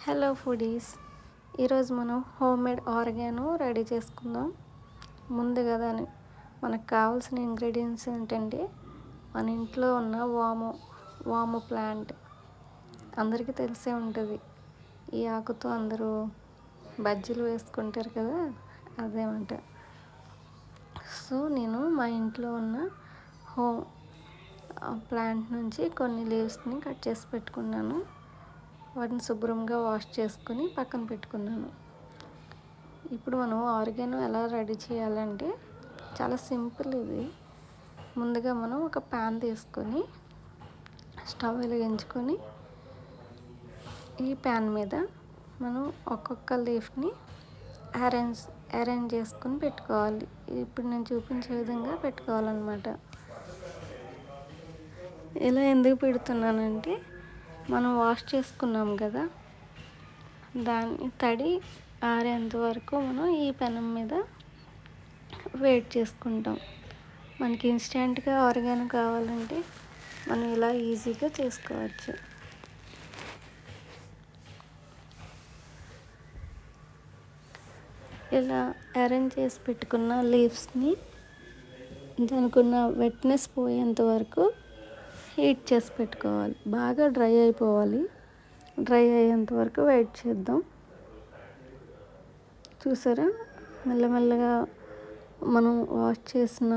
Hello foodies, ఈరోజు మనం homemade organo ready చేసుకుందాం. ముందుగా మనకు కావాల్సిన ఇంగ్రీడియంట్స్ ఏంటంటే మన ఇంట్లో ఉన్న వాము ప్లాంట్ అందరికీ తెలిసే ఉంటుంది. ఈ ఆకుతో అందరూ బజ్జీలు వేసుకుంటారు కదా, అదేమంట. సో నేను మా ఇంట్లో ఉన్న హోమ్ ప్లాంట్ నుంచి కొన్ని లీవ్స్ని కట్ చేసి పెట్టుకున్నాను. వాటిని శుభ్రంగా వాష్ చేసుకుని పక్కన పెట్టుకున్నాను. ఇప్పుడు మనం ఆర్గానో ఎలా రెడీ చేయాలంటే చాలా సింపుల్ ఇది. ముందుగా మనం ఒక ప్యాన్ తీసుకొని స్టవ్ వెలిగించుకొని ఈ ప్యాన్ మీద మనం ఒక్కొక్క లీఫ్ని అరేంజ్ చేసుకుని పెట్టుకోవాలి. ఇప్పుడు నేను చూపించే విధంగా పెట్టుకోవాలన్నమాట. ఇలా ఎందుకు పెడుతున్నానంటే మనం వాష్ చేసుకున్నాం కదా, దాన్ని తడి ఆరేంత వరకు మనం ఈ పెనం మీద వెయిట్ చేసుకుంటాం. మనకి ఇన్స్టెంట్గా ఆర్గానో కావాలంటే మనం ఇలా ఈజీగా చేసుకోవచ్చు. ఇలా అరేంజ్ చేసి పెట్టుకున్న లీవ్స్ని దానికి ఉన్న వెట్నెస్ పోయేంత వరకు హీట్ చేసి పెట్టుకోవాలి. బాగా డ్రై అయిపోవాలి. డ్రై అయ్యేంత వరకు వెయిట్ చేద్దాం. చూసారా, మెల్లమెల్లగా మనం వాష్ చేసిన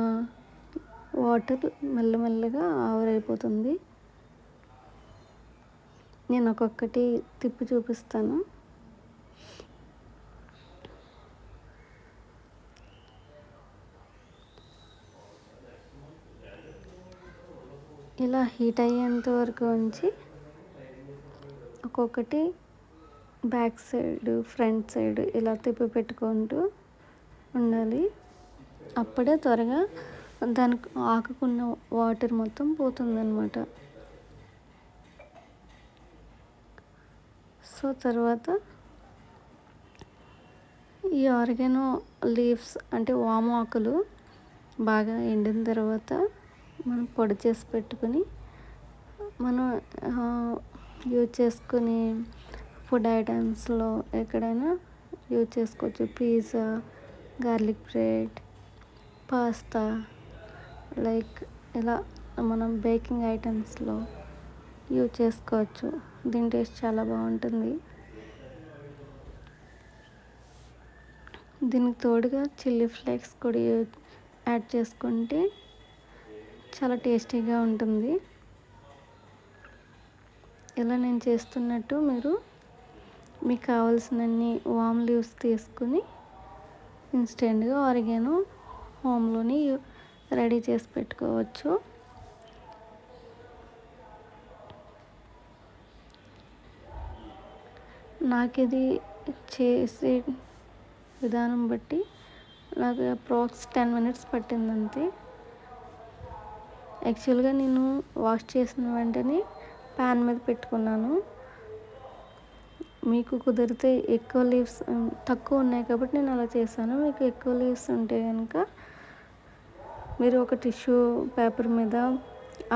వాటర్ మెల్లమెల్లగా ఆవిరైపోతుంది. నేను ఒక్కొక్కటి తిప్పి చూపిస్తాను. ఇలా హీట్ అయ్యేంత వరకు ఉంచి ఒక్కొక్కటి బ్యాక్ సైడ్, ఫ్రంట్ సైడ్ ఇలా తిప్పి పెట్టుకుంటూ ఉండాలి. అప్పుడే త్వరగా దానికి ఆకుకున్న వాటర్ మొత్తం పోతుందన్నమాట. సో తర్వాత ఈ ఆర్గానో లీవ్స్ అంటే వాము ఆకులు బాగా ఎండిన తర్వాత మనం పొడి చేసి పెట్టుకుని మనం యూజ్ చేసుకుని ఫుడ్ ఐటమ్స్లో ఎక్కడైనా యూజ్ చేసుకోవచ్చు. Pizza, garlic bread, pasta, like ఇలా మనం బేకింగ్ ఐటమ్స్లో యూజ్ చేసుకోవచ్చు. దీని టేస్ట్ చాలా బాగుంటుంది. దీనికి తోడుగా చిల్లీ ఫ్లేక్స్ కూడా యాడ్ చేసుకుంటే చాలా టేస్టీగా ఉంటుంది. ఇలా నేను చేస్తున్నట్టు మీరు మీకు కావాల్సినన్ని వామ్ లీవ్స్ తీసుకుని ఇన్స్టెంట్గా ఆర్గానో హోమ్లోని రెడీ చేసి పెట్టుకోవచ్చు. నాకు ఇది చేసే విధానం బట్టి నాకు అప్రాక్స్ 10 minutes పట్టింది అంతే. యాక్చువల్గా నేను వాష్ చేసిన వెంటనే ప్యాన్ మీద పెట్టుకున్నాను. మీకు కుదిరితే ఎక్కువ లీవ్స్ తక్కువ ఉన్నాయి కాబట్టి నేను అలా చేశాను. మీకు ఎక్కువ లీవ్స్ ఉంటే కనుక మీరు ఒక టిష్యూ పేపర్ మీద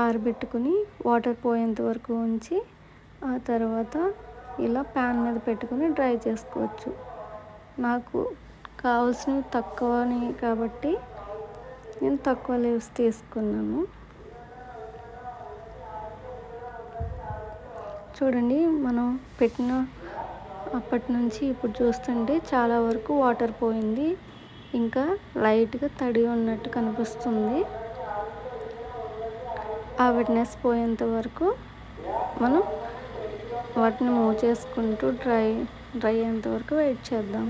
ఆరబెట్టుకుని వాటర్ పోయేంత వరకు ఉంచి ఆ తర్వాత ఇలా ప్యాన్ మీద పెట్టుకుని డ్రై చేసుకోవచ్చు. నాకు కావాల్సినవి తక్కువని కాబట్టి నేను తక్కువ లీవ్స్ తీసుకున్నాను. చూడండి, మనం పెట్టిన అప్పటి నుంచి ఇప్పుడు చూస్తుంటే చాలా వరకు వాటర్ పోయింది. ఇంకా లైట్గా తడి ఉన్నట్టు కనిపిస్తుంది. ఆ వెట్నెస్ పోయేంత వరకు మనం వాటిని మూవ్ చేసుకుంటూ డ్రై అయ్యేంత వరకు వెయిట్ చేద్దాం.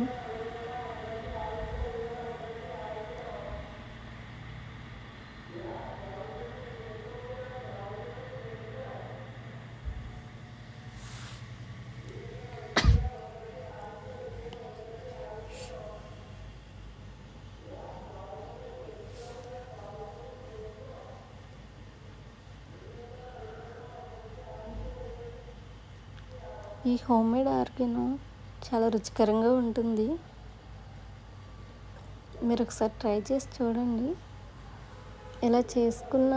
ఈ హోమ్మేడ్ ఆర్గానో చాలా రుచికరంగా ఉంటుంది. మీరు ఒకసారి ట్రై చేసి చూడండి. ఇలా చేసుకున్న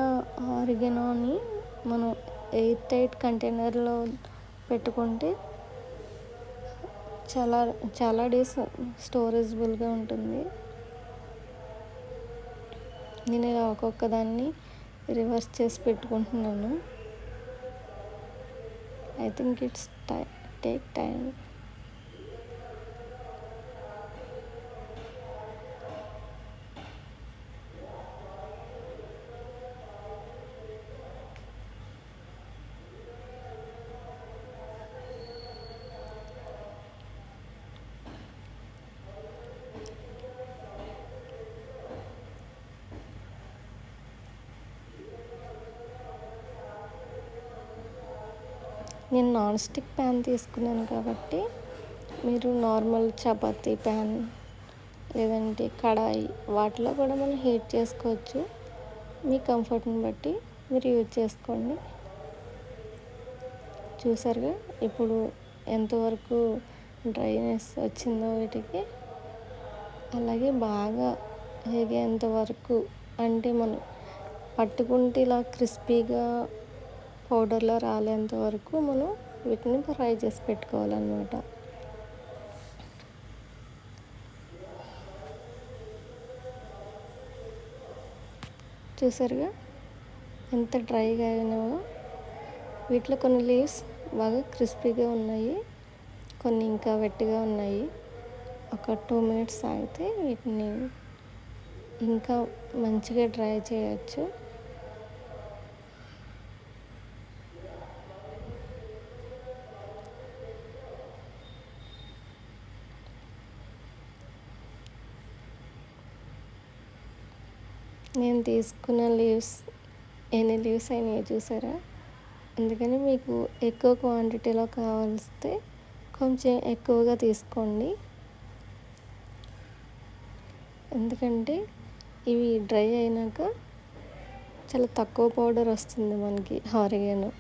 ఆర్గానోని మనం ఎయిర్ టైట్ కంటైనర్లో పెట్టుకుంటే చాలా చాలా డేస్ స్టోరేజబుల్గా ఉంటుంది. నేను ఇలా ఒక్కొక్క దాన్ని రివర్స్ చేసి పెట్టుకుంటున్నాను. I think it's take time. నేను నాన్ స్టిక్ ప్యాన్ తీసుకున్నాను కాబట్టి మీరు నార్మల్ చపాతీ ప్యాన్ లేదంటే కడాయి వాటిలో కూడా మనం హీట్ చేసుకోవచ్చు. మీ కంఫర్ట్ని బట్టి మీరు యూజ్ చేసుకోండి. చూసారుగా ఇప్పుడు ఎంతవరకు డ్రైనెస్ వచ్చిందో వీటికి. అలాగే బాగా వేగేంత వరకు, అంటే మనం పట్టుకుంటే ఇలా క్రిస్పీగా పౌడర్లో రాలేంత వరకు మనం వీటిని ఫ్రై చేసి పెట్టుకోవాలన్నమాట. చూసారుగా ఎంత డ్రైగా అయినావో. వీటిలో కొన్ని లీవ్స్ బాగా క్రిస్పీగా ఉన్నాయి, కొన్ని ఇంకా వెట్టిగా ఉన్నాయి. ఒక 2 minutes ఆగితే వీటిని ఇంకా మంచిగా డ్రై చేయొచ్చు. నేను తీసుకున్న లీవ్స్ ఎన్ని లీవ్స్ అయినాయో చూసారా. అందుకని మీకు ఎక్కువ క్వాంటిటీలో కావాల్స్తే కొంచెం ఎక్కువగా తీసుకోండి. ఎందుకంటే ఇవి డ్రై అయినాక చాలా తక్కువ పౌడర్ వస్తుంది మనకి oregano.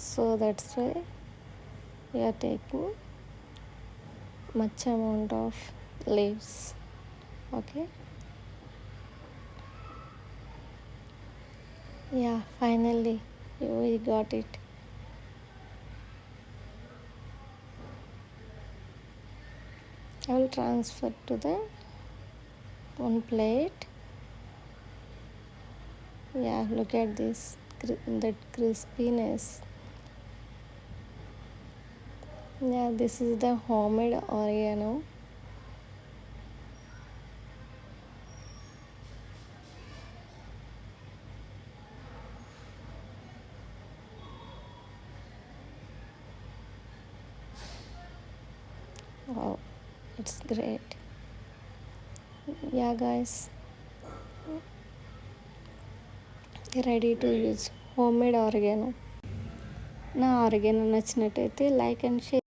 So that's why we're taking much amount of leaves. Okay, yeah, finally we got it. I will transfer to the one plate. Yeah, look at this, that crispiness. Yeah, this is the homemade oregano. Wow, it's great. Yeah guys, ready to use homemade oregano. నా ఆరోగ్యం నచ్చినట్టయితే like and share.